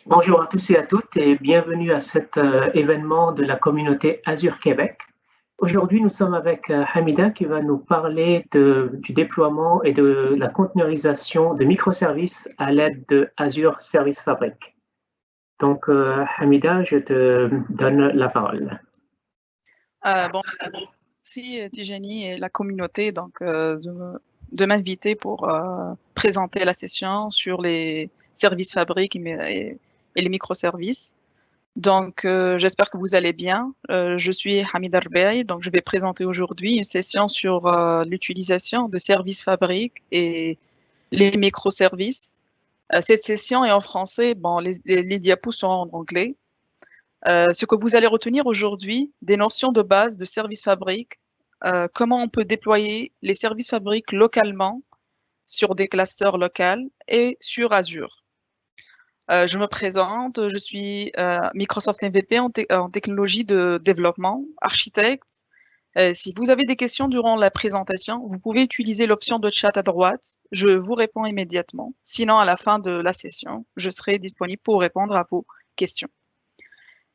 Bonjour à tous et à toutes et bienvenue à cet événement de la communauté Azure Québec. Aujourd'hui, nous sommes avec Hamida qui va nous parler du déploiement et de la conteneurisation de microservices à l'aide de Azure Service Fabric. Donc, Hamida, je te donne la parole. Bon, merci Tijani et la communauté de m'inviter pour présenter la session sur les services fabriques et les microservices. Donc, j'espère que vous allez bien. Je suis Hamida Rbeil, donc je vais présenter aujourd'hui une session sur l'utilisation de services fabriques et les microservices. Cette session est en français, bon, les diapos sont en anglais. Ce que vous allez retenir aujourd'hui, des notions de base de services fabriques, comment on peut déployer les services fabriques localement sur des clusters locaux et sur Azure. Je me présente, je suis Microsoft MVP en technologie de développement, architecte. Si vous avez des questions durant la présentation, vous pouvez utiliser l'option de chat à droite. Je vous réponds immédiatement. Sinon, à la fin de la session, je serai disponible pour répondre à vos questions.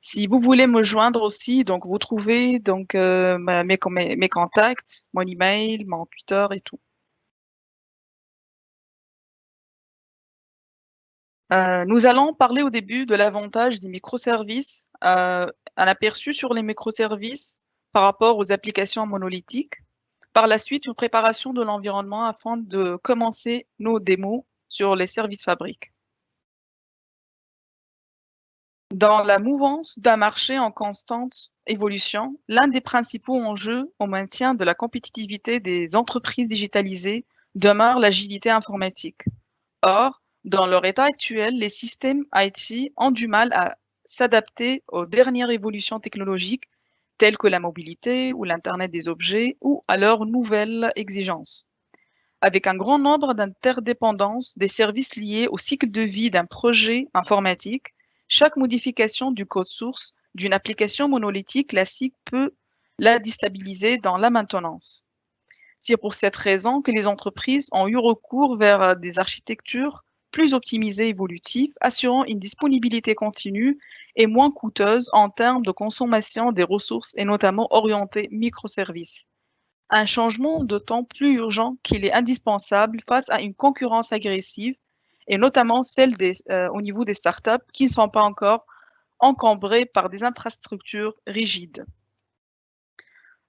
Si vous voulez me joindre aussi, donc vous trouvez donc mes contacts, mon email, mon Twitter et tout. Nous allons parler au début de l'avantage des microservices, un aperçu sur les microservices par rapport aux applications monolithiques. Par la suite, une préparation de l'environnement afin de commencer nos démos sur les services fabriques. Dans la mouvance d'un marché en constante évolution, l'un des principaux enjeux au maintien de la compétitivité des entreprises digitalisées demeure l'agilité informatique. Or, dans leur état actuel, les systèmes IT ont du mal à s'adapter aux dernières évolutions technologiques telles que la mobilité ou l'Internet des objets ou à leurs nouvelles exigences. Avec un grand nombre d'interdépendances des services liés au cycle de vie d'un projet informatique, chaque modification du code source d'une application monolithique classique peut la déstabiliser dans la maintenance. C'est pour cette raison que les entreprises ont eu recours vers des architectures plus optimisées et évolutives, assurant une disponibilité continue et moins coûteuse en termes de consommation des ressources et notamment orientées microservices. Un changement d'autant plus urgent qu'il est indispensable face à une concurrence agressive et notamment celle au niveau des startups qui ne sont pas encore encombrées par des infrastructures rigides.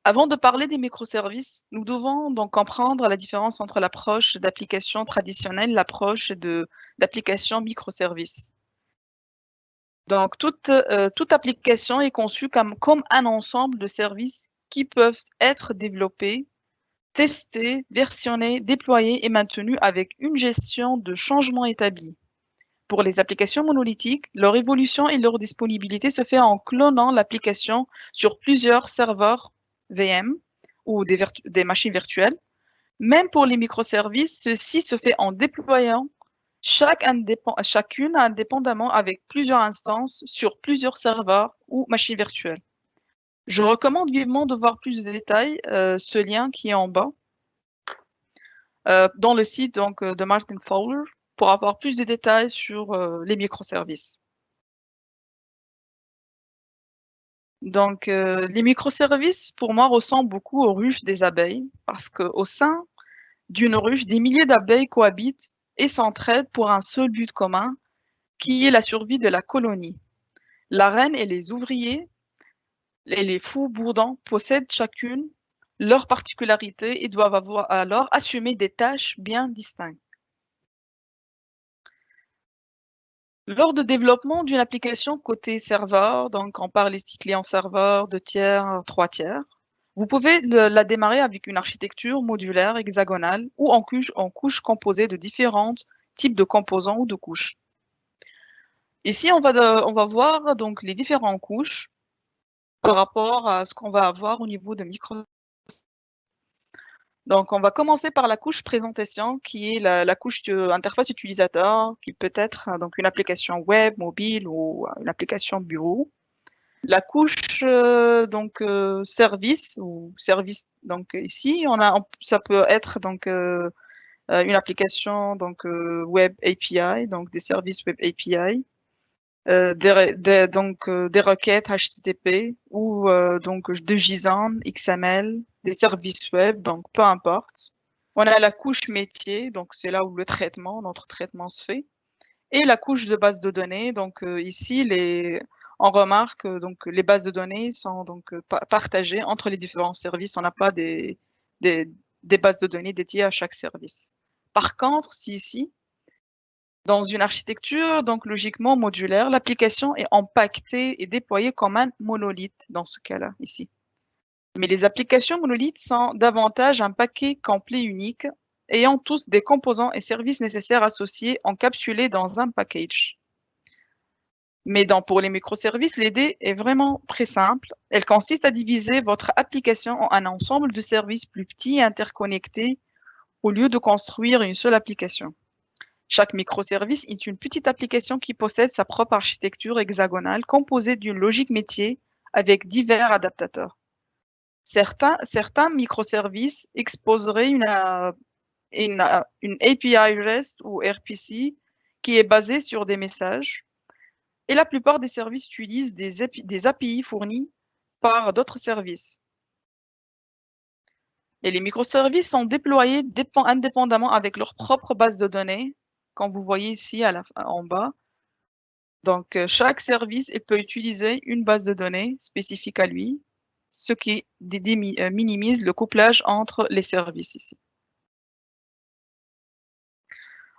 Avant de parler des microservices, nous devons donc comprendre la différence entre l'approche d'application traditionnelle et l'approche d'application microservice. Donc, toute application est conçue comme un ensemble de services qui peuvent être développés, testés, versionnés, déployés et maintenus avec une gestion de changement établie. Pour les applications monolithiques, leur évolution et leur disponibilité se fait en clonant l'application sur plusieurs serveurs VM ou des machines virtuelles. Même pour les microservices, ceci se fait en déployant chacune indépendamment avec plusieurs instances sur plusieurs serveurs ou machines virtuelles. Je recommande vivement de voir plus de détails, ce lien qui est en bas, dans le site donc, de Martin Fowler pour avoir plus de détails sur les microservices. Donc, les microservices, pour moi, ressemblent beaucoup aux ruches des abeilles parce qu'au sein d'une ruche, des milliers d'abeilles cohabitent et s'entraident pour un seul but commun, qui est la survie de la colonie. La reine et les ouvriers et les fous bourdons possèdent chacune leur particularité et doivent alors assumer des tâches bien distinctes. Lors de développement d'une application côté serveur, donc on parle ici client-serveur, 2 tiers, 3 tiers, vous pouvez la démarrer avec une architecture modulaire hexagonale ou en couches composées de différents types de composants ou de couches. Ici, on va voir donc les différentes couches par rapport à ce qu'on va avoir au niveau de Microsoft. Donc, on va commencer par la couche présentation, qui est la couche interface utilisateur, qui peut être donc une application web, mobile ou une application bureau. La couche service ou service. Donc ici, ça peut être donc une application donc web API, donc des services web API. des requêtes HTTP ou donc de JSON, XML, des services web, donc peu importe. On a la couche métier, donc c'est là où notre traitement se fait, et la couche de base de données. Donc ici, on remarque donc les bases de données sont donc partagées entre les différents services. On n'a pas des bases de données dédiées à chaque service. Par contre, si ici, dans une architecture donc logiquement modulaire, l'application est empaquetée et déployée comme un monolithe dans ce cas-là, ici. Mais les applications monolithes sont davantage un paquet complet unique, ayant tous des composants et services nécessaires associés encapsulés dans un package. Mais pour les microservices, l'idée est vraiment très simple. Elle consiste à diviser votre application en un ensemble de services plus petits et interconnectés au lieu de construire une seule application. Chaque microservice est une petite application qui possède sa propre architecture hexagonale composée d'une logique métier avec divers adaptateurs. Certains microservices exposeraient une API REST ou RPC qui est basée sur des messages, et la plupart des services utilisent des API fournis par d'autres services. Et les microservices sont déployés indépendamment avec leur propre base de données, comme vous voyez ici en bas. Donc, chaque service peut utiliser une base de données spécifique à lui, ce qui minimise le couplage entre les services ici.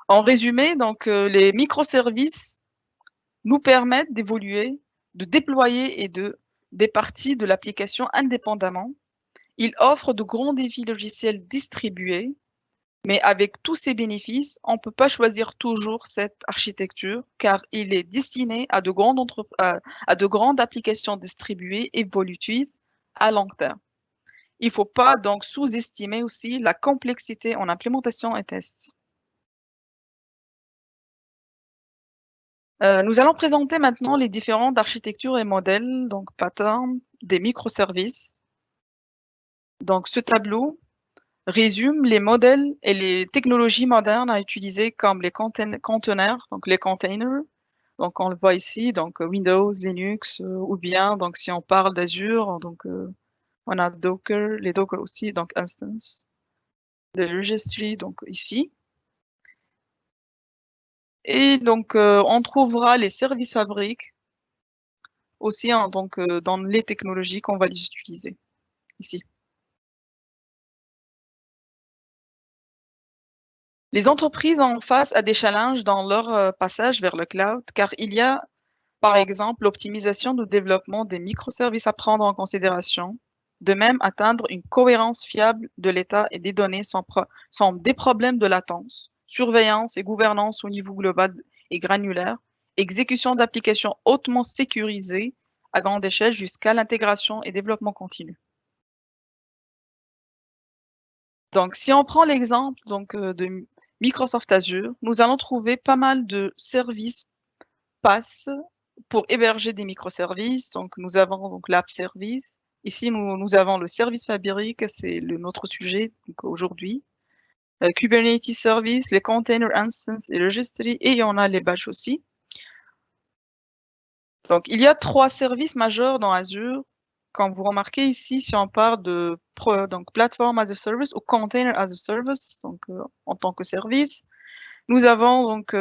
En résumé, donc, les microservices nous permettent d'évoluer, de déployer des parties de l'application indépendamment. Ils offrent de grands défis logiciels distribués, mais avec tous ces bénéfices, on ne peut pas choisir toujours cette architecture car il est destiné à de grandes applications distribuées évolutives à long terme. Il ne faut pas donc sous-estimer aussi la complexité en implémentation et test. Nous allons présenter maintenant les différentes architectures et modèles, donc patterns des microservices. Donc ce tableau résume les modèles et les technologies modernes à utiliser comme les conteneurs, donc les containers. Donc on le voit ici, donc Windows, Linux, ou bien donc si on parle d'Azure, donc on a Docker, les Docker aussi, donc instance, le registry, donc ici. Et donc on trouvera les services fabriques aussi donc dans les technologies qu'on va les utiliser ici. Les entreprises ont face à des challenges dans leur passage vers le cloud, car il y a, par exemple, l'optimisation du développement des microservices à prendre en considération. De même, atteindre une cohérence fiable de l'état et des données sont des problèmes de latence, surveillance et gouvernance au niveau global et granulaire, exécution d'applications hautement sécurisées à grande échelle jusqu'à l'intégration et développement continu. Donc, si on prend l'exemple de Microsoft Azure, nous allons trouver pas mal de services PaaS pour héberger des microservices. Donc, nous avons donc l'App Service. Ici, nous avons le service fabrique, c'est notre sujet aujourd'hui. Kubernetes Service, les Container Instance et Registry, et on a les badges aussi. Donc, il y a 3 services majeurs dans Azure. Comme vous remarquez ici, si on parle de Platform as a Service ou Container as a Service, donc en tant que service, nous avons donc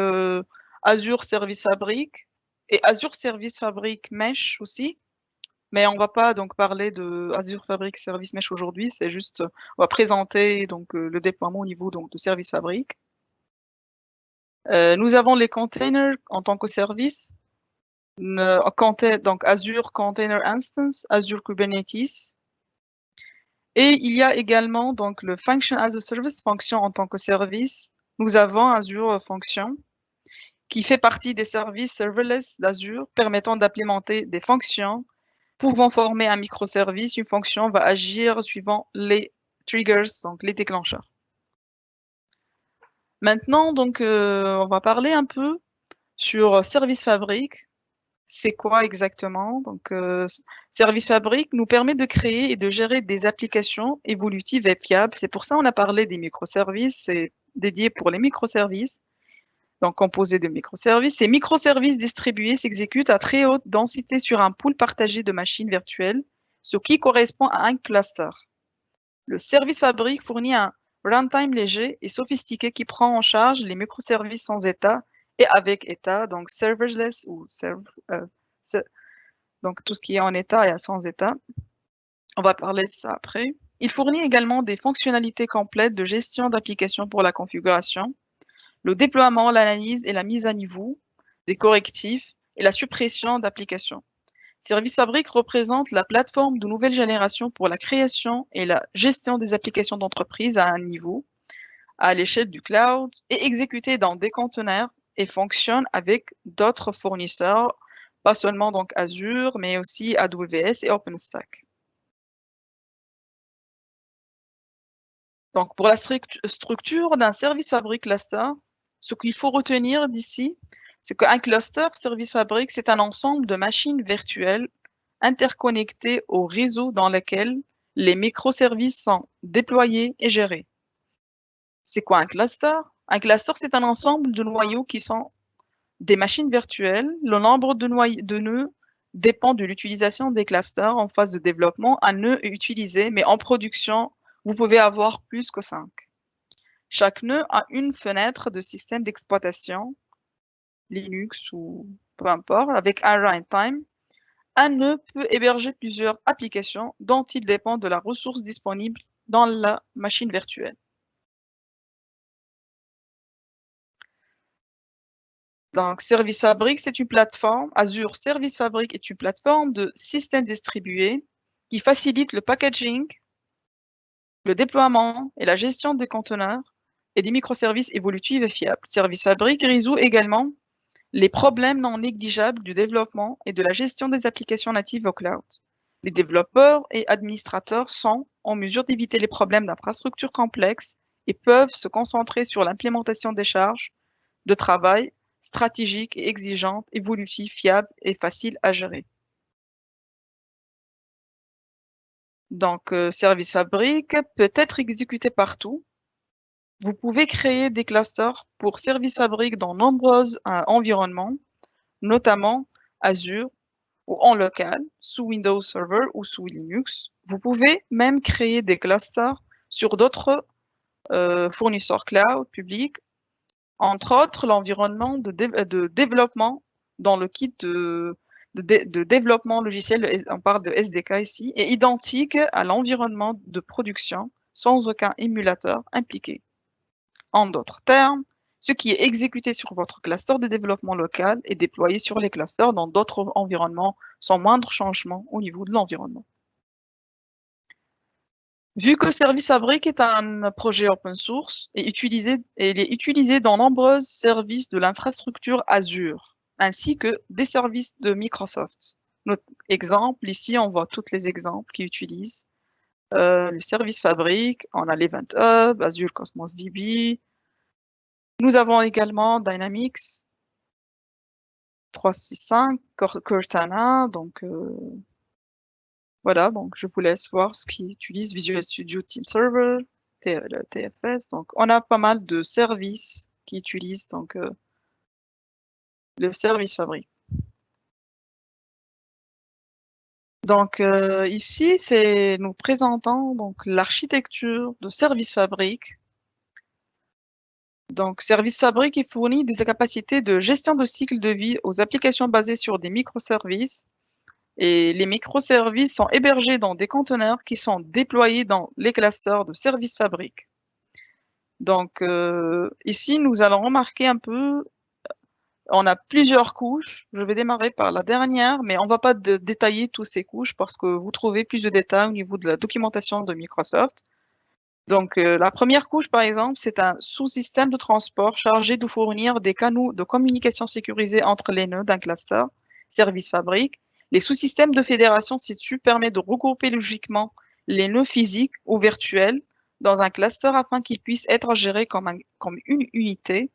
Azure Service Fabric et Azure Service Fabric Mesh aussi. Mais on ne va pas donc parler de Azure Fabric Service Mesh aujourd'hui, c'est juste, on va présenter donc le déploiement au niveau donc de Service Fabric. Nous avons les containers en tant que service, donc Azure Container Instance, Azure Kubernetes. Et il y a également donc le Function as a Service, fonction en tant que service. Nous avons Azure Function, qui fait partie des services serverless d'Azure, permettant d'implémenter des fonctions pouvant former un microservice. Une fonction va agir suivant les triggers, donc les déclencheurs. Maintenant, donc, on va parler un peu sur Service Fabric. C'est quoi exactement? Donc, Service Fabric nous permet de créer et de gérer des applications évolutives et fiables. C'est pour ça qu'on a parlé des microservices, c'est dédié pour les microservices. donc composé de microservices. Ces microservices distribués s'exécutent à très haute densité sur un pool partagé de machines virtuelles, ce qui correspond à un cluster. Le service fabrique fournit un runtime léger et sophistiqué qui prend en charge les microservices sans état et avec état, donc serverless ou donc tout ce qui est en état et sans état. On va parler de ça après. Il fournit également des fonctionnalités complètes de gestion d'applications pour la configuration, le déploiement, l'analyse et la mise à niveau des correctifs et la suppression d'applications. Service Fabric représente la plateforme de nouvelle génération pour la création et la gestion des applications d'entreprise à un niveau, à l'échelle du cloud, et exécutée dans des conteneurs et fonctionne avec d'autres fournisseurs, pas seulement donc Azure, mais aussi AWS et OpenStack. Donc, pour la structure d'un service fabric cluster, ce qu'il faut retenir d'ici, c'est qu'un cluster service fabric, c'est un ensemble de machines virtuelles interconnectées au réseau dans lequel les microservices sont déployés et gérés. C'est quoi un cluster? Un cluster, c'est un ensemble de noyaux qui sont des machines virtuelles. Le nombre de nœuds dépend de l'utilisation des clusters en phase de développement. Un nœud est utilisé, mais en production, vous pouvez avoir plus que 5. Chaque nœud a une fenêtre de système d'exploitation, Linux ou peu importe, avec un runtime. Un nœud peut héberger plusieurs applications dont il dépend de la ressource disponible dans la machine virtuelle. Donc, Service Fabric, c'est une plateforme. Azure Service Fabric est une plateforme de systèmes distribués qui facilite le packaging, le déploiement et la gestion des conteneurs et des microservices évolutifs et fiables. Service Fabric résout également les problèmes non négligeables du développement et de la gestion des applications natives au cloud. Les développeurs et administrateurs sont en mesure d'éviter les problèmes d'infrastructures complexes et peuvent se concentrer sur l'implémentation des charges de travail stratégiques et exigeantes, évolutives, fiables et faciles à gérer. Donc, Service Fabric peut être exécuté partout. Vous pouvez créer des clusters pour Service Fabric dans nombreux environnements, notamment Azure ou en local, sous Windows Server ou sous Linux. Vous pouvez même créer des clusters sur d'autres fournisseurs cloud publics, entre autres l'environnement de développement dans le kit de développement logiciel, on parle de SDK ici, est identique à l'environnement de production sans aucun émulateur impliqué. En d'autres termes, ce qui est exécuté sur votre cluster de développement local est déployé sur les clusters dans d'autres environnements sans moindre changement au niveau de l'environnement. Vu que Service Fabric est un projet open source et il est utilisé dans nombreux services de l'infrastructure Azure, ainsi que des services de Microsoft. Notre exemple, ici, on voit tous les exemples qui utilisent le Service Fabric. On a l'Event Hub, Azure Cosmos DB. Nous avons également Dynamics 365, Cortana, donc voilà, donc je vous laisse voir ce qui utilise Visual Studio Team Server, le TFS. Donc on a pas mal de services qui utilisent donc le Service Fabric. Donc ici, nous présentons donc l'architecture de Service Fabric. Donc, Service Fabric il fournit des capacités de gestion de cycle de vie aux applications basées sur des microservices. Et les microservices sont hébergés dans des conteneurs qui sont déployés dans les clusters de Service Fabric. Donc, ici, nous allons remarquer un peu, on a plusieurs couches. Je vais démarrer par la dernière, mais on ne va pas détailler toutes ces couches parce que vous trouvez plus de détails au niveau de la documentation de Microsoft. Donc, la première couche, par exemple, c'est un sous-système de transport chargé de fournir des canaux de communication sécurisés entre les nœuds d'un cluster, Service Fabric. Les sous-systèmes de fédération situ permettent de regrouper logiquement les nœuds physiques ou virtuels dans un cluster afin qu'ils puissent être gérés comme une unité.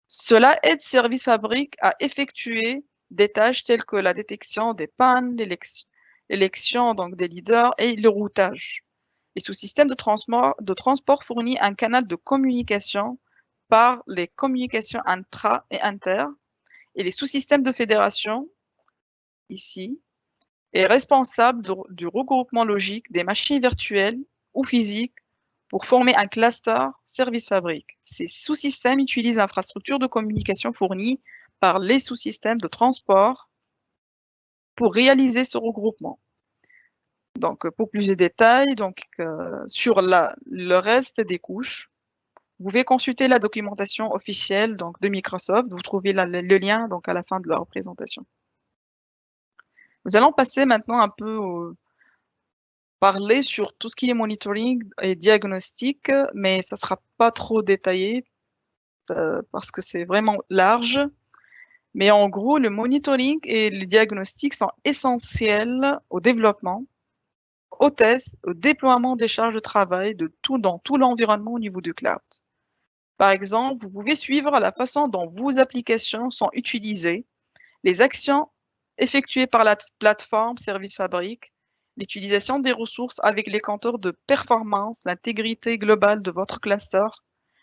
Cela aide Service Fabric à effectuer des tâches telles que la détection des pannes, l'élection donc des leaders et le routage. Les sous-systèmes de transport fournissent un canal de communication par les communications intra et inter, et les sous-systèmes de fédération, ici, est responsable du regroupement logique des machines virtuelles ou physiques pour former un cluster service fabrique. Ces sous-systèmes utilisent l'infrastructure de communication fournie par les sous-systèmes de transport pour réaliser ce regroupement. Donc, pour plus de détails, sur le reste des couches, vous pouvez consulter la documentation officielle de Microsoft. Vous trouvez le lien à la fin de la présentation. Nous allons passer maintenant un peu parler sur tout ce qui est monitoring et diagnostic, mais ça ne sera pas trop détaillé parce que c'est vraiment large. Mais en gros, le monitoring et le diagnostic sont essentiels au développement, au test, au déploiement des charges de travail dans tout l'environnement au niveau du cloud. Par exemple, vous pouvez suivre la façon dont vos applications sont utilisées, les actions effectuées par la plateforme Service Fabric, l'utilisation des ressources avec les compteurs de performance, l'intégrité globale de votre cluster.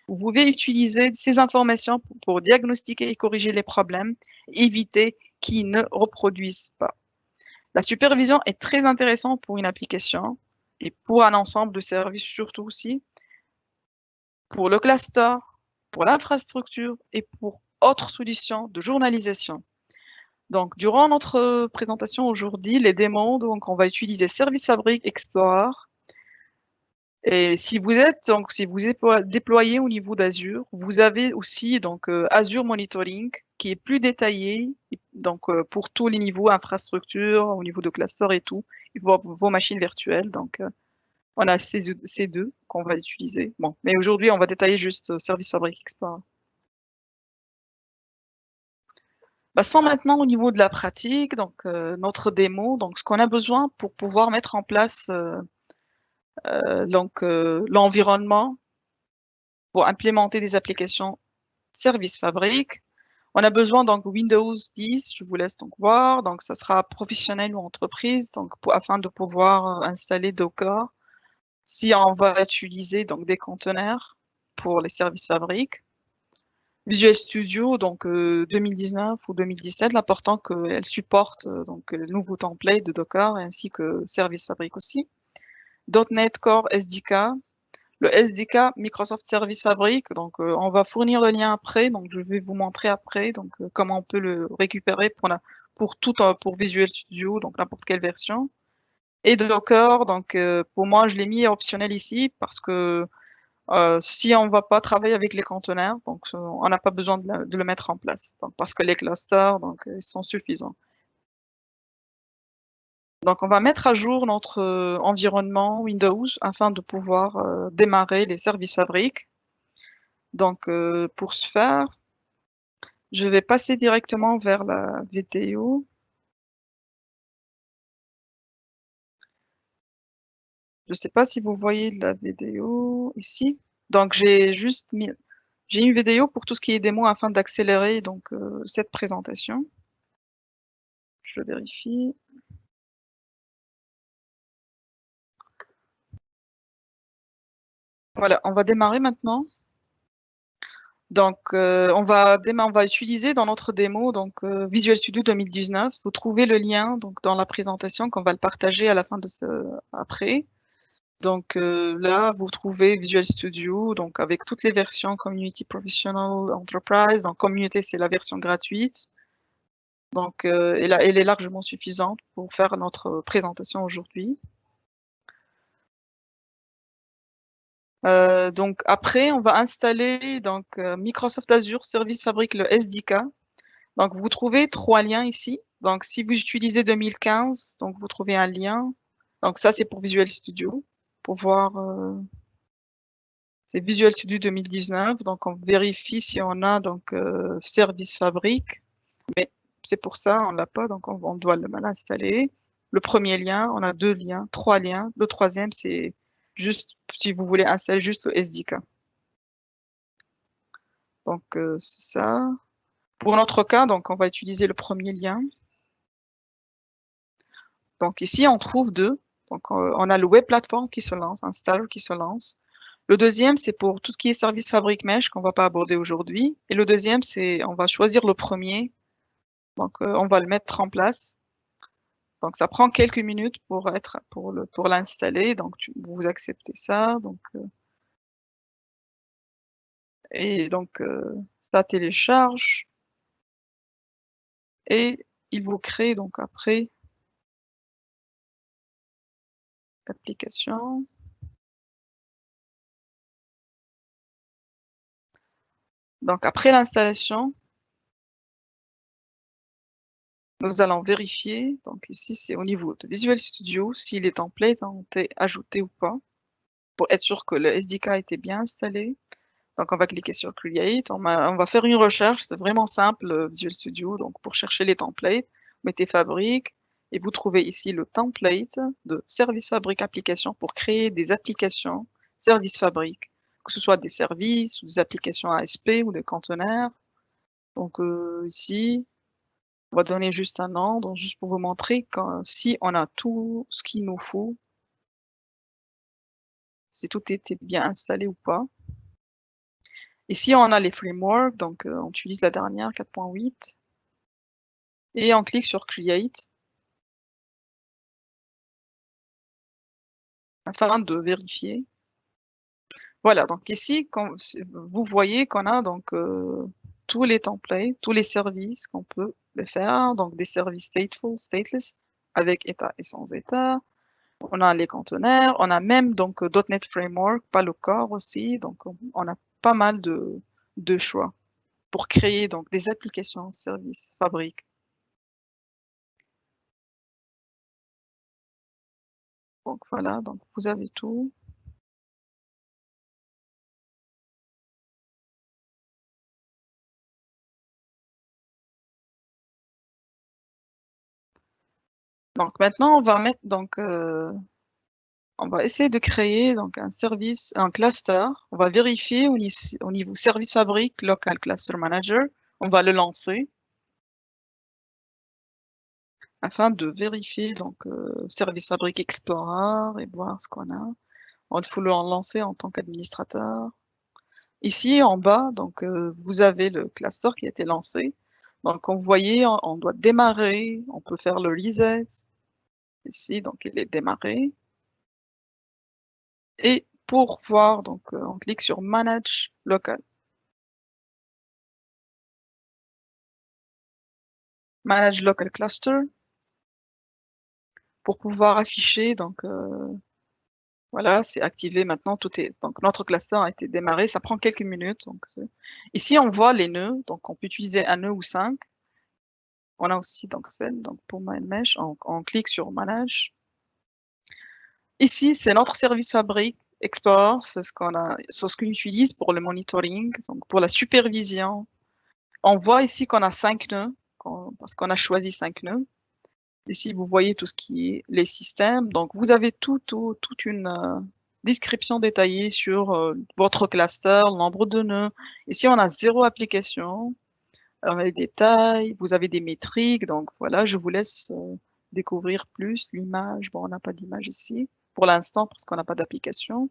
Vous pouvez utiliser ces informations pour diagnostiquer et corriger les problèmes, éviter qu'ils ne reproduisent pas. La supervision est très intéressante pour une application et pour un ensemble de services surtout aussi, pour le cluster, pour l'infrastructure et pour autres solutions de journalisation. Donc, durant notre présentation aujourd'hui, les démos, on va utiliser Service Fabric Explorer. Et si vous êtes déployé au niveau d'Azure, vous avez aussi Azure Monitoring qui est plus détaillé pour tous les niveaux infrastructure, au niveau de cluster et tout, et vos machines virtuelles. Donc, on a ces deux qu'on va utiliser. Bon, mais aujourd'hui, on va détailler juste Service Fabric Explorer. Passons maintenant au niveau de la pratique, notre démo, ce qu'on a besoin pour pouvoir mettre en place l'environnement pour implémenter des applications Service Fabric. On a besoin Windows 10, je vous laisse voir, ça sera professionnel ou entreprise, afin de pouvoir installer Docker. Si on va utiliser des conteneurs pour les services Fabric. Visual Studio, 2019 ou 2017, l'important qu'elle supporte le nouveau template de Docker ainsi que Service Fabric aussi. .NET Core SDK, le SDK Microsoft Service Fabric, on va fournir le lien après, je vais vous montrer après comment on peut le récupérer pour Visual Studio, n'importe quelle version. Et Docker, pour moi je l'ai mis optionnel ici parce que si on ne va pas travailler avec les conteneurs, on n'a pas besoin de le mettre en place, parce que les clusters ils sont suffisants. On va mettre à jour notre environnement Windows afin de pouvoir démarrer les services Fabric. Pour ce faire, je vais passer directement vers la vidéo. Je ne sais pas si vous voyez la vidéo ici. J'ai une vidéo pour tout ce qui est démo afin d'accélérer cette présentation. Je vérifie. Voilà, on va démarrer maintenant. On va utiliser dans notre démo Visual Studio 2019. Vous trouvez le lien dans la présentation qu'on va le partager à la fin de après. Là, vous trouvez Visual Studio avec toutes les versions Community Professional Enterprise. Communauté, c'est la version gratuite. Elle est largement suffisante pour faire notre présentation aujourd'hui. Après, on va installer Microsoft Azure Service Fabric, le SDK. Vous trouvez 3 liens ici. Si vous utilisez 2015, vous trouvez un lien. Ça, c'est pour Visual Studio. Pour voir, c'est Visual Studio 2019. On vérifie si on a Service Fabric. Mais c'est pour ça, on l'a pas. On doit l'installer. Le premier lien, on a 2 liens, 3 liens. Le troisième, c'est juste si vous voulez installer juste le SDK. C'est ça. Pour notre cas, on va utiliser le premier lien. Ici, on trouve 2. On a le Web Platform qui se lance, Installer qui se lance. Le deuxième, c'est pour tout ce qui est service Fabric Mesh qu'on va pas aborder aujourd'hui. Et le deuxième, c'est on va choisir le premier. Donc, on va le mettre en place. Donc, ça prend quelques minutes pour l'installer. Donc, vous acceptez ça. Donc, ça télécharge. Et il vous crée donc après l'application. Donc, après l'installation, nous allons vérifier. Donc, ici, c'est au niveau de Visual Studio, si les templates ont été ajoutés ou pas, pour être sûr que le SDK a été bien installé. Donc, on va cliquer sur Create. On va faire une recherche. C'est vraiment simple, Visual Studio. Donc, pour chercher les templates, vous mettez Fabric et vous trouvez ici le template de Service Fabric Application pour créer des applications Service Fabric, que ce soit des services ou des applications ASP ou des conteneurs. Donc, ici, on va donner juste un nom, donc juste pour vous montrer si on a tout ce qu'il nous faut, si tout était bien installé ou pas. Ici, on a les frameworks, donc on utilise la dernière, 4.8. Et on clique sur Create afin de vérifier. Voilà, donc ici, vous voyez qu'on a donc tous les templates, tous les services qu'on peut les faire, donc des services stateful, stateless, avec état et sans état. On a les conteneurs, on a même donc .NET Framework, pas le core aussi, donc on a pas mal de choix pour créer donc des applications services Fabric. Donc voilà, donc vous avez tout. Donc maintenant on va mettre donc on va essayer de créer donc un service, un cluster. On va vérifier au niveau service Fabric Local Cluster Manager. On va le lancer afin de vérifier donc service Fabric Explorer et voir ce qu'on a. Il faut le lancer en tant qu'administrateur. Ici en bas, donc vous avez le cluster qui a été lancé. Donc comme vous voyez, on doit démarrer. On peut faire le reset. Ici, donc il est démarré. Et pour voir, donc on clique sur Manage Local. Manage Local Cluster pour pouvoir afficher, donc voilà, c'est activé maintenant, donc notre cluster a été démarré, ça prend quelques minutes. Donc, ici on voit les nœuds, donc on peut utiliser un nœud ou 5. On a aussi donc celle, donc pour MindMesh, on clique sur Manage. Ici c'est notre service Fabric Explorer, c'est ce qu'on utilise pour le monitoring, donc pour la supervision. On voit ici qu'on a 5 nœuds, parce qu'on a choisi 5 nœuds. Ici, vous voyez tout ce qui est les systèmes. Donc, vous avez toute une description détaillée sur votre cluster, le nombre de nœuds. Ici, on a 0 application. On a des détails, vous avez des métriques. Donc, voilà, je vous laisse découvrir plus l'image. Bon, on n'a pas d'image ici pour l'instant parce qu'on n'a pas d'application.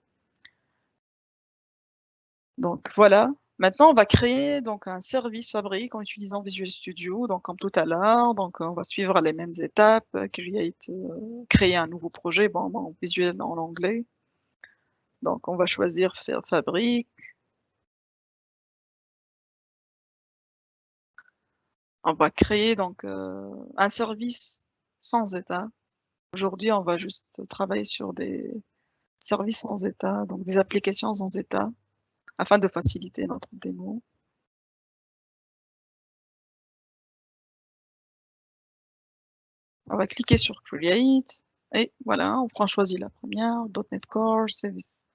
Donc, voilà. Maintenant, on va créer donc un service Fabric en utilisant Visual Studio, donc comme tout à l'heure. Donc, on va suivre les mêmes étapes, créer un nouveau projet, bon, visuel en anglais. Donc, on va choisir faire Fabric. On va créer donc un service sans état. Aujourd'hui, on va juste travailler sur des services sans état, donc des applications sans état, afin de faciliter notre démo. On va cliquer sur Create, et voilà, on choisit la première, .NET Core, Service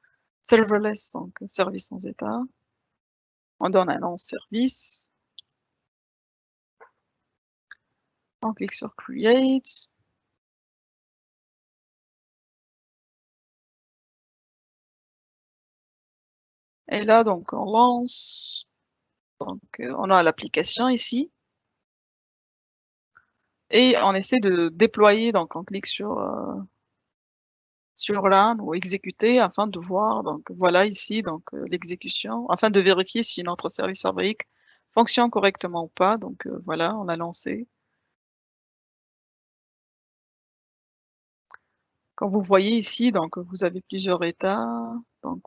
Serverless, donc service sans état. On donne un nom service. On clique sur Create. Et là, donc, on lance. Donc, on a l'application ici. Et on essaie de déployer, donc on clique sur sur run ou exécuter afin de voir, donc voilà ici, donc l'exécution, afin de vérifier si notre service fabrique fonctionne correctement ou pas. Donc voilà, on l'a lancé. Comme vous voyez ici, donc vous avez plusieurs états, donc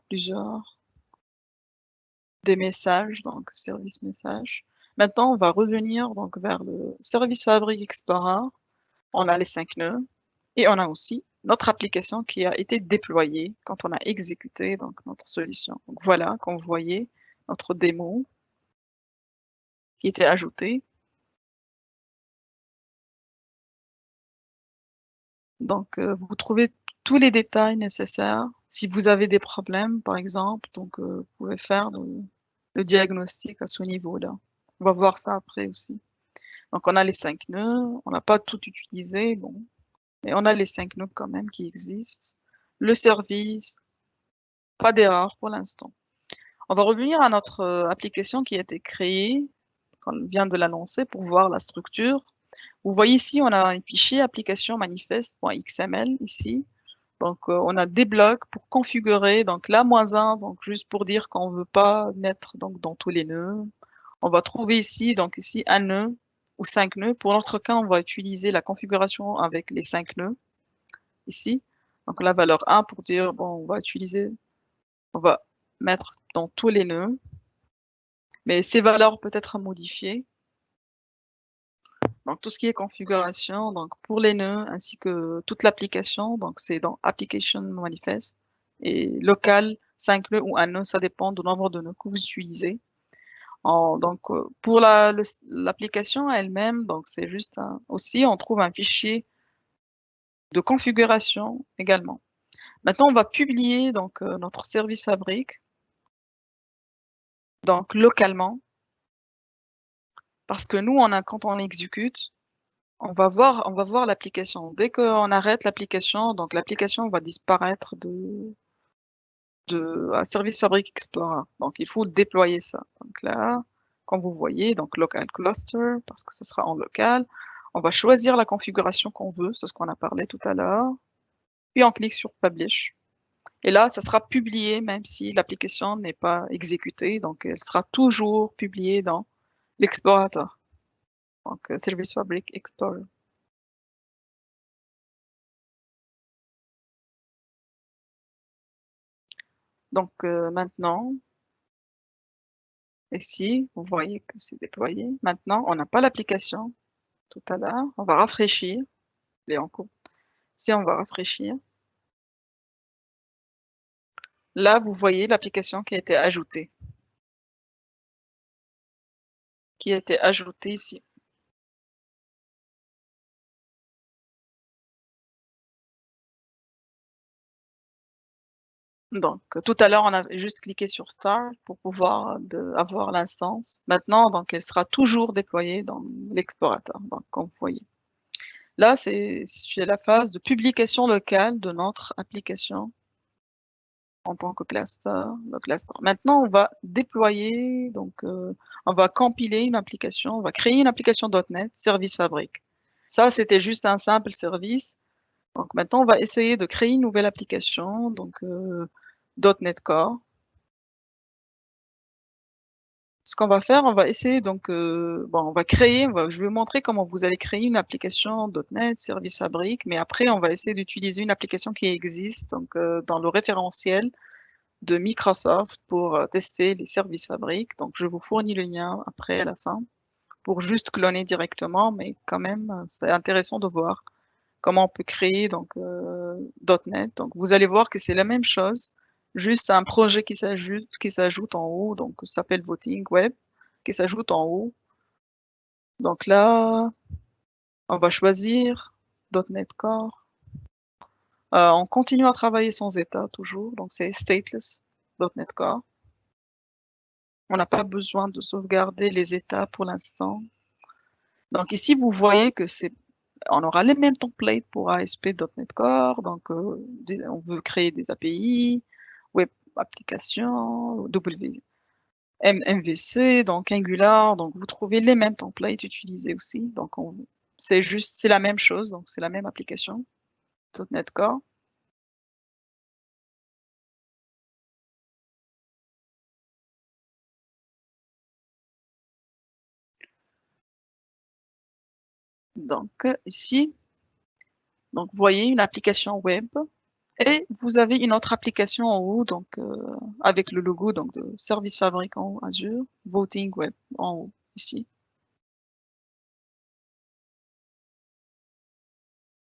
des messages, donc service message. Maintenant, on va revenir donc vers le service fabrique Explorer. On a les 5 nœuds et on a aussi notre application qui a été déployée quand on a exécuté donc notre solution. Donc voilà, comme vous voyez, notre démo qui était ajoutée. Donc vous trouvez tous les détails nécessaires. Si vous avez des problèmes, par exemple, donc vous pouvez faire le diagnostic à ce niveau-là. On va voir ça après aussi. Donc on a les 5 nœuds, on n'a pas tout utilisé, bon, mais on a les 5 nœuds quand même qui existent. Le service, pas d'erreur pour l'instant. On va revenir à notre application qui a été créée quand on vient de la lancer pour voir la structure. Vous voyez ici, on a un fichier application manifest.xml ici. Donc on a des blocs pour configurer, donc là -1, donc juste pour dire qu'on veut pas mettre donc dans tous les nœuds. On va trouver ici, donc ici un nœud ou 5 nœuds. Pour notre cas, on va utiliser la configuration avec les 5 nœuds ici. Donc la valeur 1 pour dire bon, on va mettre dans tous les nœuds, mais ces valeurs peut être modifiées. Donc tout ce qui est configuration, donc pour les nœuds ainsi que toute l'application, donc c'est dans Application Manifest et local 5 nœuds ou un nœud, ça dépend du nombre de nœuds que vous utilisez. Donc pour l'application elle-même, donc c'est juste aussi on trouve un fichier de configuration également. Maintenant on va publier donc notre service fabrique donc localement parce que nous quand on exécute, on va voir l'application. Dès qu'on arrête l'application, donc l'application va disparaître de Service Fabric Explorer. Donc il faut déployer ça. Donc là, comme vous voyez, donc local cluster, parce que ce sera en local. On va choisir la configuration qu'on veut, c'est ce qu'on a parlé tout à l'heure. Puis on clique sur Publish. Et là, ça sera publié même si l'application n'est pas exécutée. Donc elle sera toujours publiée dans l'explorateur. Donc Service Fabric Explorer. Donc maintenant, ici, vous voyez que c'est déployé. Maintenant, on n'a pas l'application tout à l'heure. On va rafraîchir. Il est en cours. Si on va rafraîchir, là, vous voyez l'application qui a été ajoutée. Qui a été ajoutée ici. Donc, tout à l'heure, on a juste cliqué sur Start pour pouvoir avoir l'instance. Maintenant, donc, elle sera toujours déployée dans l'explorateur, donc, comme vous voyez. Là, c'est la phase de publication locale de notre application en tant que cluster, le cluster. Maintenant, on va déployer, donc, on va compiler une application, on va créer une application .NET Service Fabric. Ça, c'était juste un simple service. Donc maintenant, on va essayer de créer une nouvelle application, donc .NET Core. Ce qu'on va faire, on va essayer donc, on va créer, je vais vous montrer comment vous allez créer une application .NET Service Fabric, mais après, on va essayer d'utiliser une application qui existe donc dans le référentiel de Microsoft pour tester les services fabriques. Donc, je vous fournis le lien après à la fin pour juste cloner directement, mais quand même, c'est intéressant de voir comment on peut créer donc .NET. Donc, vous allez voir que c'est la même chose, juste un projet qui s'ajoute en haut, donc ça s'appelle Voting Web, qui s'ajoute en haut. Donc là, on va choisir .NET Core. On continue à travailler sans état toujours, donc c'est stateless .NET Core. On n'a pas besoin de sauvegarder les états pour l'instant. Donc ici, vous voyez que on aura les mêmes templates pour ASP.NET Core. Donc on veut créer des API, web application, MVC, donc Angular. Donc vous trouvez les mêmes templates utilisés aussi. Donc c'est la même chose. Donc c'est la même application .NET Core. Donc ici, donc vous voyez une application web et vous avez une autre application en haut, donc avec le logo donc de Service Fabric en haut, Azure, Voting Web en haut ici.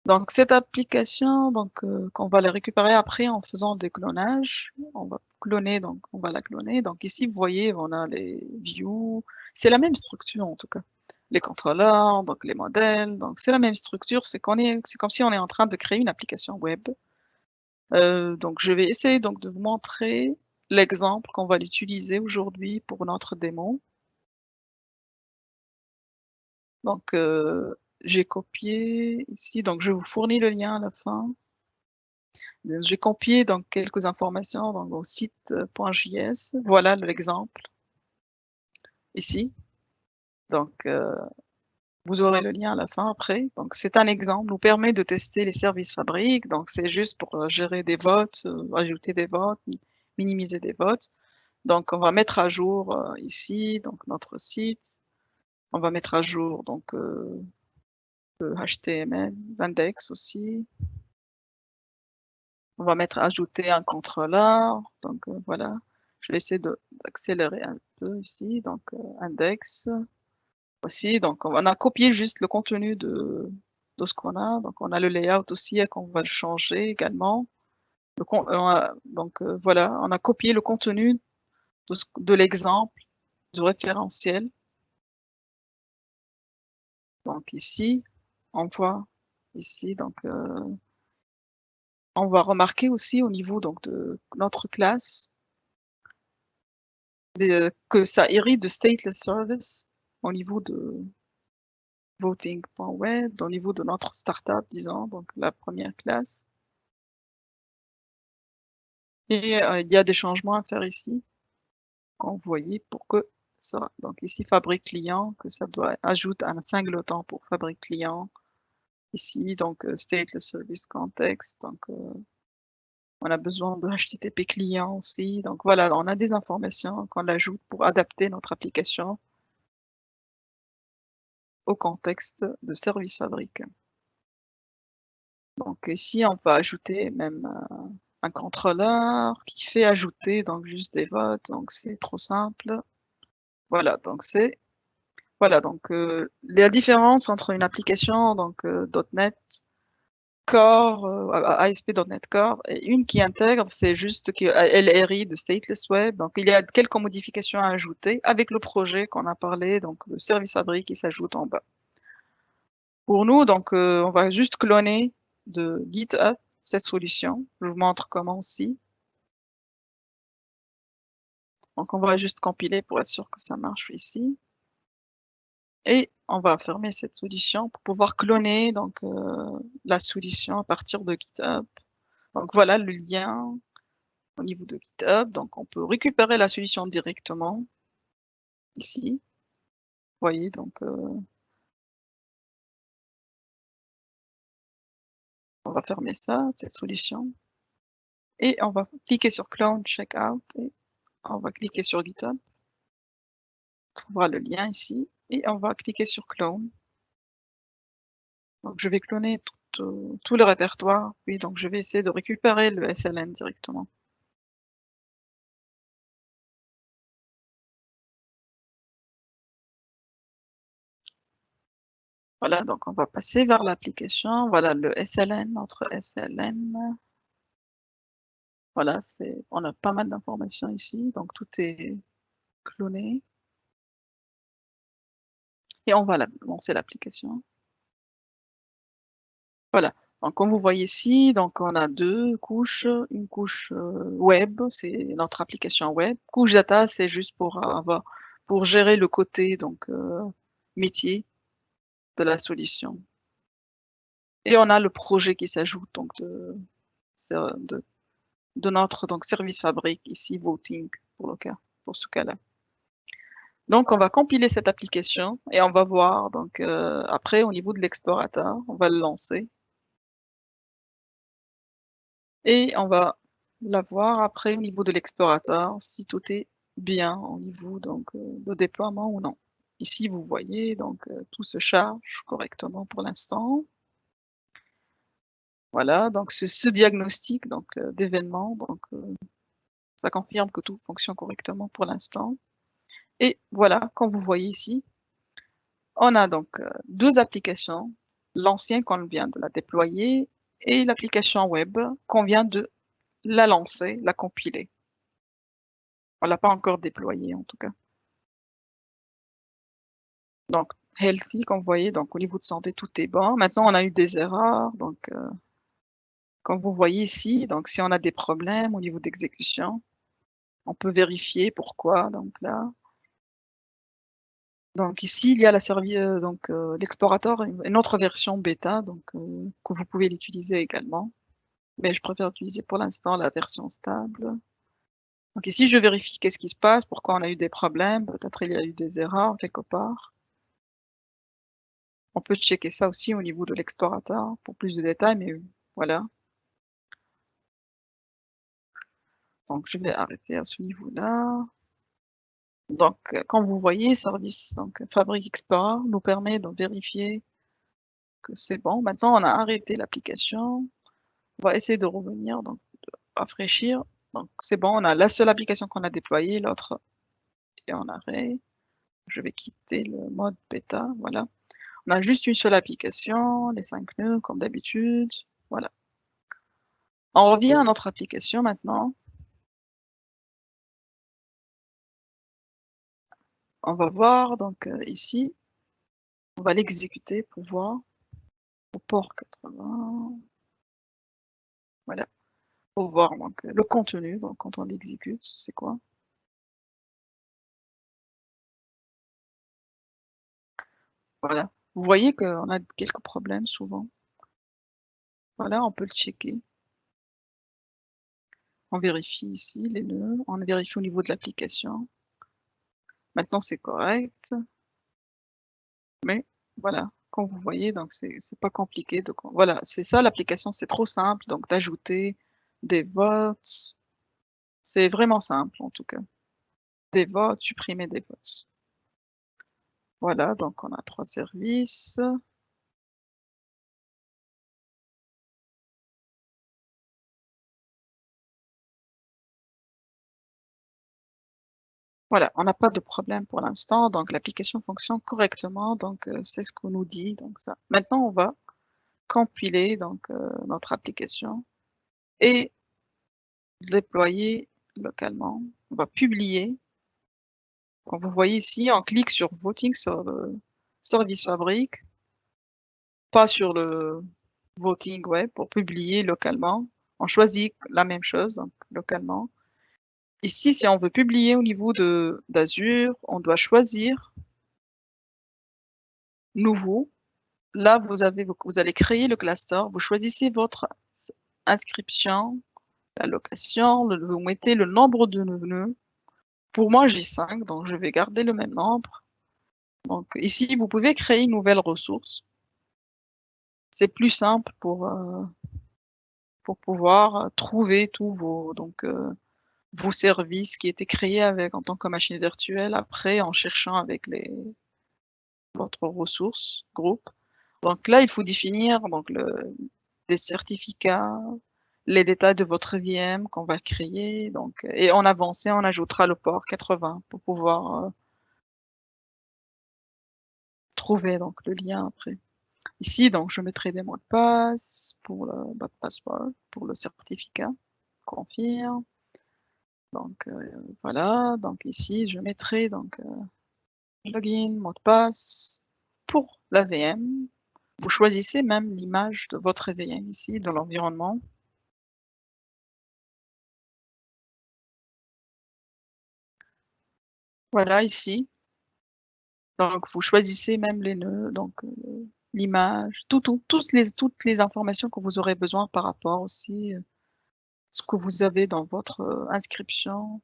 Donc cette application, donc qu'on va la récupérer après en faisant des clonages. On va cloner, donc on va la cloner. Donc ici vous voyez, on a les views. C'est la même structure en tout cas. Les contrôleurs, donc les modèles. Donc c'est la même structure. C'est comme si on est en train de créer une application web. Donc je vais essayer donc de vous montrer l'exemple qu'on va l'utiliser aujourd'hui pour notre démo. Donc j'ai copié ici, donc je vous fournis le lien à la fin. J'ai copié donc quelques informations donc, au site.js. Voilà l'exemple ici. Donc vous aurez le lien à la fin après. Donc c'est un exemple, nous permet de tester les services Fabric. Donc c'est juste pour gérer des votes, ajouter des votes, minimiser des votes. Donc on va mettre à jour ici donc notre site. On va mettre à jour donc le HTML, l'index aussi. On va mettre ajouter un contrôleur. Donc voilà. Je vais essayer d'accélérer un peu ici. Donc index aussi. Donc on a copié juste le contenu de ce qu'on a. Donc on a le layout aussi qu'on va le changer également. Donc voilà, on a copié le contenu de l'exemple du référentiel. Donc ici, on voit ici, donc on va remarquer aussi au niveau donc de notre classe que ça hérite de stateless service au niveau de voting.web, au niveau de notre startup, disons, donc la première classe. Et il y a des changements à faire ici, quand vous voyez, pour que ça. Donc ici, fabrique client, que ça doit ajouter un singleton pour fabrique client. Ici, donc stateless service context, donc on a besoin de HTTP client aussi. Donc voilà, on a des informations qu'on ajoute pour adapter notre application au contexte de service Fabric. Donc ici, on peut ajouter même un contrôleur qui fait ajouter donc juste des votes. Donc c'est trop simple. Voilà, donc c'est voilà donc la différence entre une application donc .NET Core, ASP.NET Core, et une qui intègre, c'est juste qu'elle hérite de Stateless Web. Donc, il y a quelques modifications à ajouter avec le projet qu'on a parlé, donc le service Fabric qui s'ajoute en bas. Pour nous, donc, on va juste cloner de GitHub cette solution. Je vous montre comment aussi. Donc, on va juste compiler pour être sûr que ça marche ici. Et on va fermer cette solution pour pouvoir cloner donc, la solution à partir de GitHub. Donc, voilà le lien au niveau de GitHub. Donc, on peut récupérer la solution directement ici. Vous voyez, donc, on va fermer ça, cette solution. Et on va cliquer sur Clone Checkout et on va cliquer sur GitHub. On trouvera le lien ici et on va cliquer sur Clone. Donc, je vais cloner tout le répertoire. Oui, donc je vais essayer de récupérer le SLN directement. Voilà, donc on va passer vers l'application. Voilà le SLN, notre SLN. Voilà, on a pas mal d'informations ici, donc tout est cloné. Et on va lancer l'application. Voilà, donc comme vous voyez ici, donc on a deux couches. Une couche web, c'est notre application web. Couche data, c'est juste pour gérer le côté donc métier de la solution. Et on a le projet qui s'ajoute donc de notre donc service Fabric ici, voting pour ce cas-là. Donc on va compiler cette application et on va voir donc après au niveau de l'explorateur, on va le lancer. Et on va la voir après au niveau de l'explorateur si tout est bien au niveau donc de déploiement ou non. ici, vous voyez, donc tout se charge correctement pour l'instant. Voilà, donc ce diagnostic d'événement, ça confirme que tout fonctionne correctement pour l'instant. Et voilà, comme vous voyez ici, on a donc 2 applications, l'ancienne qu'on vient de la déployer et l'application web qu'on vient de la lancer, la compiler. On l'a pas encore déployée en tout cas. Donc healthy, comme vous voyez, donc au niveau de santé, tout est bon. Maintenant, on a eu des erreurs, donc comme vous voyez ici, donc si on a des problèmes au niveau d'exécution, on peut vérifier pourquoi, donc là. Donc ici, il y a l'explorateur, une autre version bêta, que vous pouvez l'utiliser également. Mais je préfère utiliser pour l'instant la version stable. Donc ici, je vérifie qu'est-ce qui se passe, pourquoi on a eu des problèmes, peut-être il y a eu des erreurs quelque part. On peut checker ça aussi au niveau de l'explorateur pour plus de détails, mais voilà. Donc je vais arrêter à ce niveau-là. Donc comme vous voyez, service Fabric Explorer nous permet de vérifier que c'est bon. Maintenant, on a arrêté l'application. On va essayer de revenir, donc de rafraîchir. Donc c'est bon, on a la seule application qu'on a déployée, l'autre est en arrêt. Je vais quitter le mode bêta, voilà. On a juste une seule application, les 5 nœuds comme d'habitude, voilà. On revient à notre application maintenant. On va voir donc ici, on va l'exécuter pour voir au port 80. Voilà, pour voir donc le contenu, donc quand on l'exécute, c'est quoi? Voilà, vous voyez qu'on a quelques problèmes souvent. Voilà, on peut le checker. On vérifie ici les nœuds, on vérifie au niveau de l'application. Maintenant c'est correct. Mais voilà, comme vous voyez, donc c'est pas compliqué. Donc voilà, c'est ça l'application, c'est trop simple donc d'ajouter des votes. C'est vraiment simple en tout cas. Des votes, supprimer des votes. Voilà, donc on a 3 services. Voilà, on n'a pas de problème pour l'instant, donc l'application fonctionne correctement, donc c'est ce qu'on nous dit, donc ça. Maintenant, on va compiler donc notre application et déployer localement. On va publier. Comme vous voyez ici, on clique sur Voting sur le service Fabric, pas sur le Voting Web pour publier localement. On choisit la même chose, donc localement. Ici, si on veut publier au niveau d'Azure, on doit choisir Nouveau. Là, vous allez créer le cluster, vous choisissez votre inscription, la location, vous mettez le nombre de nœuds. Pour moi, j'ai 5, donc je vais garder le même nombre. Donc ici, vous pouvez créer une nouvelle ressource. C'est plus simple pour pouvoir trouver tous vos services qui étaient créés en tant que machine virtuelle, après en cherchant avec votre ressource groupe. Donc là, il faut définir des certificats, les détails de votre VM qu'on va créer. Et en avancée, on ajoutera le port 80 pour pouvoir trouver le lien après. Ici, donc, je mettrai des mots de passe pour le mot de password, pour le certificat. Confirme. Donc, voilà. Donc, ici, je mettrai login, mot de passe pour la VM. Vous choisissez même l'image de votre VM ici, dans l'environnement. Voilà, ici. Donc, vous choisissez même les nœuds, l'image, toutes les informations que vous aurez besoin par rapport aussi ce que vous avez dans votre inscription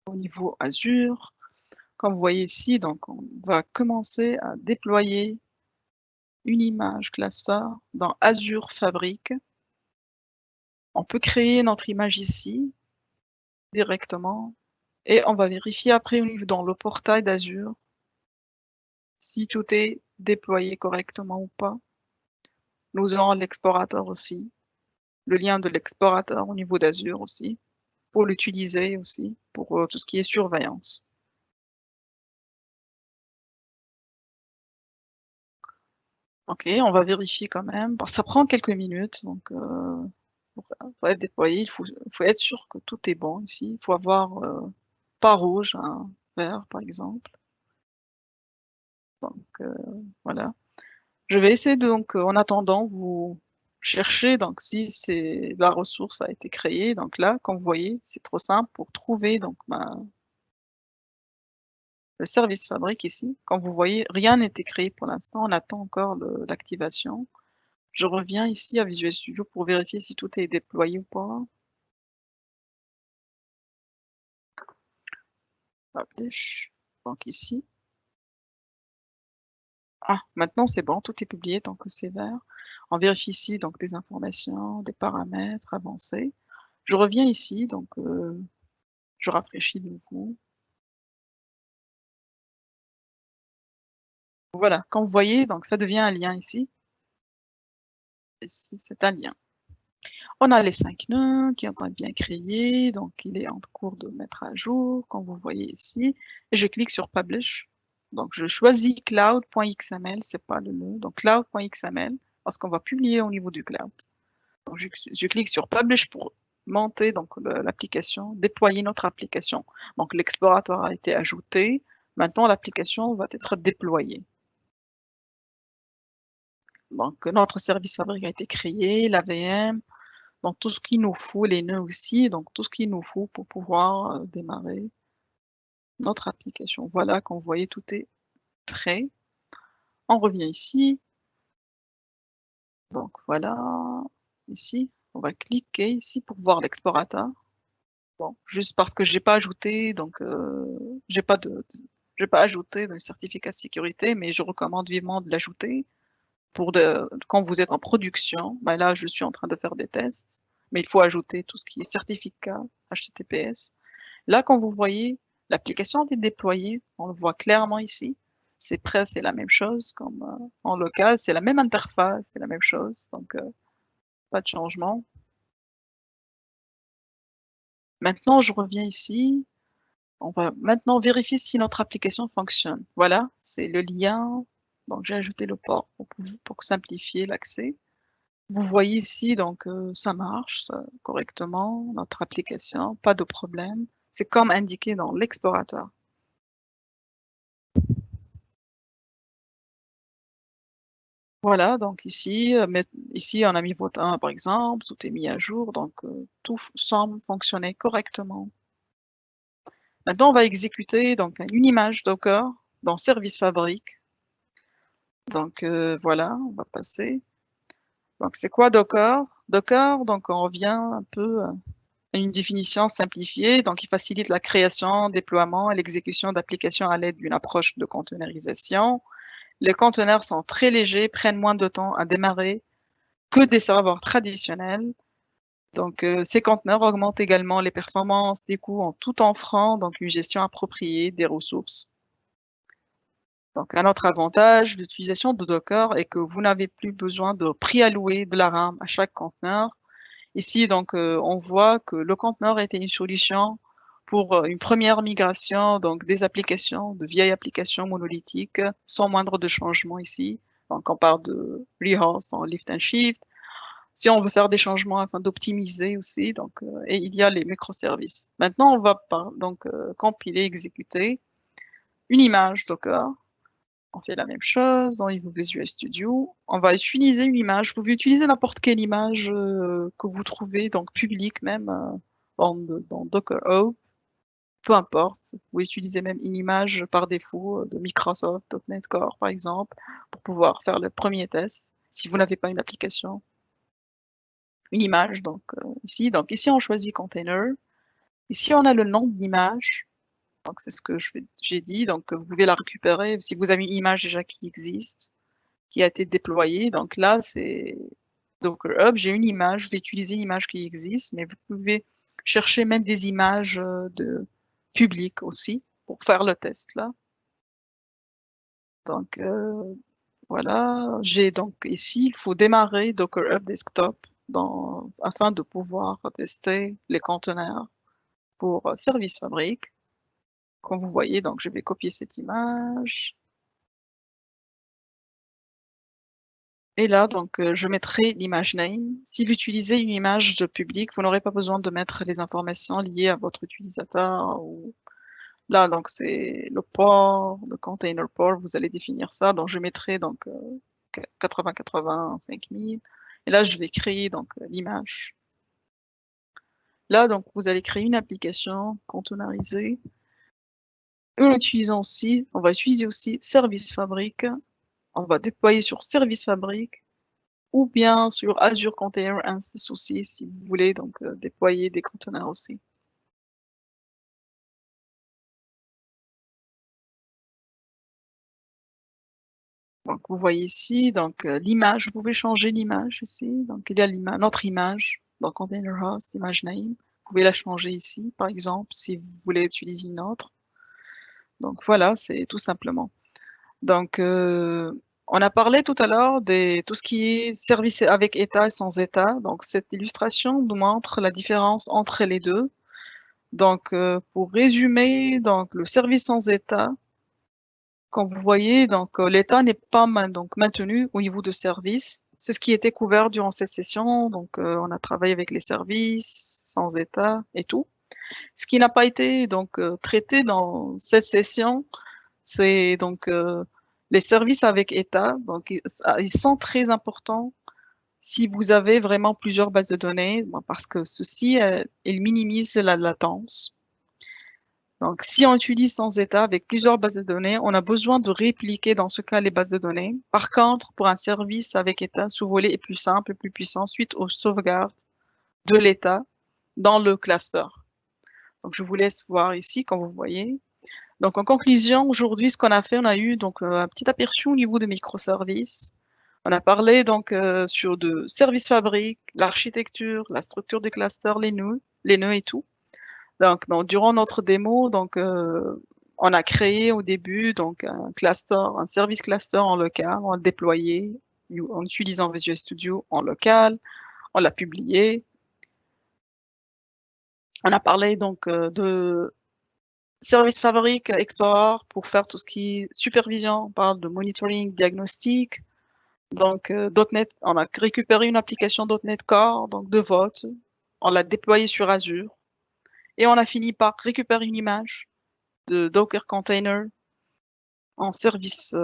au niveau Azure. Comme vous voyez ici, donc on va commencer à déployer une image cluster dans Azure Fabric. On peut créer notre image ici directement. Et on va vérifier après au niveau dans le portail d'Azure si tout est déployé correctement ou pas. Nous aurons l'explorateur aussi, le lien de l'explorateur au niveau d'Azure aussi, pour l'utiliser aussi, pour tout ce qui est surveillance. Ok, on va vérifier quand même. Bon, ça prend quelques minutes, donc pour être déployé, il faut être sûr que tout est bon ici. Il faut avoir pas rouge, un vert par exemple. Donc voilà. Je vais essayer de, donc en attendant, vous chercher donc si c'est la ressource a été créée. Donc là, comme vous voyez, c'est trop simple pour trouver donc le service fabrique ici. Comme vous voyez, rien n'a été créé pour l'instant. On attend encore l'activation. Je reviens ici à Visual Studio pour vérifier si tout est déployé ou pas. Publish. Donc ici. Ah, maintenant c'est bon, tout est publié tant que c'est vert. On vérifie ici donc des informations, des paramètres avancés. Je reviens ici, donc je rafraîchis de nouveau. Voilà, quand vous voyez, donc ça devient un lien ici. C'est un lien. On a les 5 nœuds qui ont bien créé, donc il est en cours de mettre à jour, comme vous voyez ici. Et je clique sur Publish. Donc je choisis cloud.xml, c'est pas le nœud, donc cloud.xml, parce qu'on va publier au niveau du cloud. Donc je clique sur Publish pour monter donc l'application, déployer notre application. Donc l'explorateur a été ajouté. Maintenant l'application va être déployée. Donc notre service fabrique a été créé, la VM, donc tout ce qu'il nous faut, les nœuds aussi, donc tout ce qu'il nous faut pour pouvoir démarrer notre application. Voilà, quand vous voyez tout est prêt. On revient ici. Donc voilà, ici, on va cliquer ici pour voir l'explorateur. Bon, juste parce que j'ai pas ajouté, donc j'ai pas ajouté de certificat de sécurité, mais je recommande vivement de l'ajouter pour quand vous êtes en production. Ben là, je suis en train de faire des tests, mais il faut ajouter tout ce qui est certificat HTTPS. Là, quand vous voyez l'application est déployée, on le voit clairement ici. C'est prêt, c'est la même chose comme en local, c'est la même interface, c'est la même chose, donc pas de changement. Maintenant, je reviens ici. On va maintenant vérifier si notre application fonctionne. Voilà, c'est le lien. Donc j'ai ajouté le port pour simplifier l'accès. Vous voyez ici, donc ça marche correctement, notre application, pas de problème. C'est comme indiqué dans l'explorateur. Voilà, donc ici, ici on a mis vote 1 par exemple, tout est mis à jour, donc tout semble fonctionner correctement. Maintenant, on va exécuter donc une image Docker dans Service Fabric. Donc voilà, on va passer. Donc c'est quoi Docker? Docker, donc on revient un peu à une définition simplifiée. Donc il facilite la création, déploiement et l'exécution d'applications à l'aide d'une approche de containerisation. Les conteneurs sont très légers, prennent moins de temps à démarrer que des serveurs traditionnels. Donc, ces conteneurs augmentent également les performances des coûts en tout offrant donc une gestion appropriée des ressources. Donc, un autre avantage d'utilisation de Docker est que vous n'avez plus besoin de préallouer de la RAM à chaque conteneur. Ici, donc, on voit que le conteneur était une solution pour une première migration donc des applications, de vieilles applications monolithiques, sans moindre de changement ici. Donc, on parle de rehost en lift and shift. Si on veut faire des changements afin d'optimiser aussi, donc, et il y a les microservices. Maintenant, on va donc compiler, exécuter une image Docker. On fait la même chose dans Visual Studio. On va utiliser une image. Vous pouvez utiliser n'importe quelle image que vous trouvez, donc publique même, dans Docker Hub. Peu importe. Vous pouvez utiliser même une image par défaut de Microsoft .NET Core, par exemple, pour pouvoir faire le premier test, si vous n'avez pas une application. Une image, donc ici. Donc ici, on choisit Container. Ici, on a le nom de l'image. Donc c'est ce que j'ai dit. Donc vous pouvez la récupérer si vous avez une image déjà qui existe, qui a été déployée. Donc là, c'est Docker Hub. J'ai une image. Je vais utiliser une image qui existe, mais vous pouvez chercher même des images public aussi pour faire le test là. Donc voilà, j'ai donc ici, il faut démarrer Docker Hub Desktop afin de pouvoir tester les conteneurs pour Service Fabric. Comme vous voyez, donc je vais copier cette image. Et là, donc, je mettrai l'image name. Si vous utilisez une image de public, vous n'aurez pas besoin de mettre les informations liées à votre utilisateur. Là, donc, c'est le port, le container port, vous allez définir ça. Donc, je mettrai donc 8080 5000. Et là, je vais créer donc l'image. Là, donc, vous allez créer une application containerisée. On va utiliser aussi Service Fabric. On va déployer sur Service Fabric ou bien sur Azure Container Instance aussi, si vous voulez donc déployer des conteneurs aussi. Donc vous voyez ici donc l'image, vous pouvez changer l'image ici. Donc il y a notre image dans Container Host, image name. Vous pouvez la changer ici, par exemple, si vous voulez utiliser une autre. Donc voilà, c'est tout simplement. Donc on a parlé tout à l'heure de tout ce qui est service avec état et sans état. Donc cette illustration nous montre la différence entre les deux. Donc pour résumer, donc le service sans état, comme vous voyez, donc l'état n'est pas maintenu au niveau de service. C'est ce qui était couvert durant cette session. Donc on a travaillé avec les services sans état et tout. Ce qui n'a pas été donc traité dans cette session, c'est donc les services avec état. Donc ils sont très importants si vous avez vraiment plusieurs bases de données, parce que ceci il minimise la latence. Donc, si on utilise sans état avec plusieurs bases de données, on a besoin de répliquer dans ce cas les bases de données. Par contre, pour un service avec état sous-volé est plus simple et plus puissant suite aux sauvegardes de l'état dans le cluster. Donc, je vous laisse voir ici, comme vous voyez. Donc, en conclusion, aujourd'hui, ce qu'on a fait, on a eu donc un petit aperçu au niveau des microservices. On a parlé donc sur de service fabrique, l'architecture, la structure des clusters, les nœuds et tout. Donc, durant notre démo, donc, on a créé au début donc un service cluster en local, on l'a déployé en utilisant Visual Studio en local, on l'a publié. On a parlé donc de Service Fabric Explorer pour faire tout ce qui est supervision, on parle de monitoring, diagnostic. Donc, .NET, on a récupéré une application .NET Core, donc de vote, on l'a déployée sur Azure. Et on a fini par récupérer une image de Docker Container en service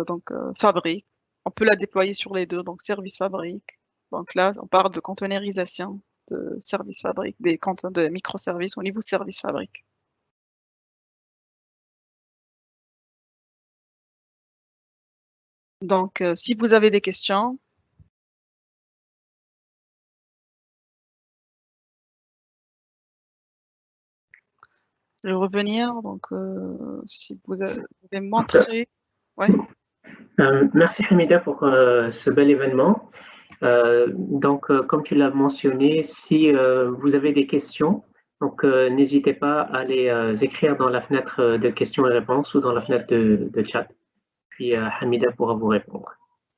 Fabric. On peut la déployer sur les deux, donc service Fabric. Donc là, on parle de containerisation de service Fabric, de microservices au niveau service Fabric. Donc, si vous avez des questions, je vais revenir. Donc, si vous avez montré. Ouais. Merci Hamida pour ce bel événement. Donc, comme tu l'as mentionné, si vous avez des questions, donc n'hésitez pas à les écrire dans la fenêtre de questions et réponses ou dans la fenêtre de chat. Puis Hamida pourra vous répondre.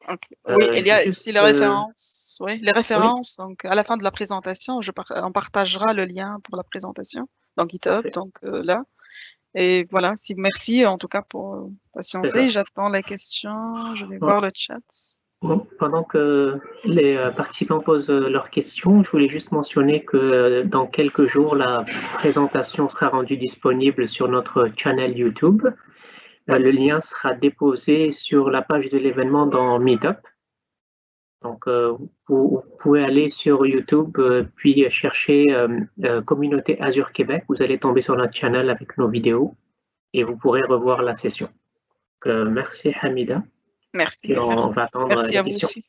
Okay. Oui, il y a ici les références. Oui, les références. Oui. Donc, à la fin de la présentation, on partagera le lien pour la présentation dans GitHub. Parfait. Donc là. Et voilà, merci en tout cas pour patienter. J'attends les questions. Je vais voir le chat. Bon, pendant que les participants posent leurs questions, je voulais juste mentionner que dans quelques jours, la présentation sera rendue disponible sur notre channel YouTube. Le lien sera déposé sur la page de l'événement dans Meetup. Donc, vous pouvez aller sur YouTube, puis chercher Communauté Azure Québec. Vous allez tomber sur notre channel avec nos vidéos et vous pourrez revoir la session. Donc, merci Hamida. Merci. Et on va attendre merci les à vous questions. aussi.